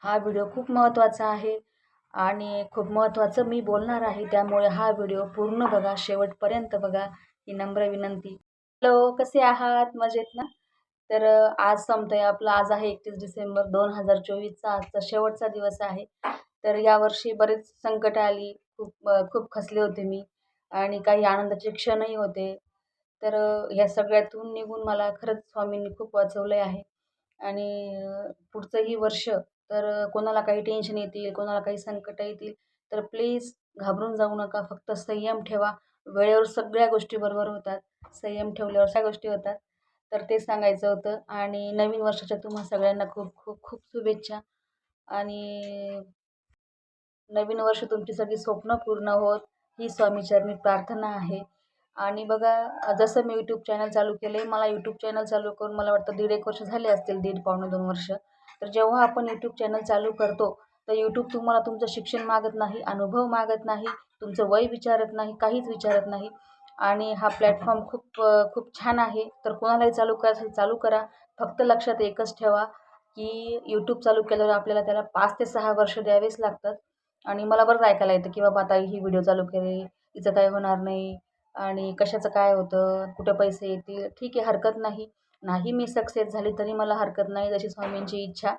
हा व्हिडिओ खूप महत्त्वाचा आहे आणि खूप महत्त्वाचं मी बोलणार आहे. त्यामुळे हा व्हिडिओ पूर्ण बघा, शेवटपर्यंत बघा, ही नम्र विनंती. हॅलो, कसे आहात? मजेत ना? तर आज संपतंय आपलं. आज आहे 31 डिसेंबर 2024चा आजचा शेवटचा दिवस आहे. तर यावर्षी बरेच संकट आली. खूप खचले होते मी आणि काही आनंदाचे क्षणही होते. तर ह्या सगळ्यातून निघून मला खरंच स्वामींनी खूप वाचवले आहे. आणि पुढचंही वर्ष तर कोणाला काही टेन्शन येतील, कोणाला काही संकटं येतील, तर प्लीज घाबरून जाऊ नका. फक्त संयम ठेवा. वेळेवर सगळ्या गोष्टी बरोबर होतात. संयम ठेवल्यावर सगळ्या गोष्टी होतात. तर ते सांगायचं होतं आणि नवीन वर्षाच्या तुम्हा सगळ्यांना खूप खूप खूप शुभेच्छा. आणि नवीन वर्ष तुमची सगळी स्वप्न पूर्ण होत, ही स्वामीचरणी प्रार्थना आहे. आणि बघा, जसं मी यूट्यूब चॅनल चालू केले, मला यूट्यूब चॅनल चालू करून मला वाटतं 1.5 वर्ष झाले असतील, दीड पावणे 2 वर्ष. तर जेव्हा आपण यूट्यूब चॅनल चालू करतो, तर यूट्यूब तुम्हाला तुमचं शिक्षण मागत नाही, अनुभव मागत नाही, तुमचं वय विचारत नाही, काहीच विचारत नाही. आणि हा प्लॅटफॉर्म खूप छान आहे. तर कोणालाही चालू करायचं असेल चालू करा. फक्त लक्षात एकच ठेवा, की यूट्यूब चालू केल्यावर आपल्याला त्याला 5 ते 6 वर्ष द्यावेच लागतात. आणि मला बरंच ऐकायला येतं, की बाबा आता ही व्हिडिओ चालू केली, हिचं काही होणार नाही आणि कशाचं काय होतं, कुठे पैसे येतील. ठीक आहे, हरकत नाही. नाही मी सक्सेस झाली तरी मला हरकत नाही, जशी स्वामींची इच्छा.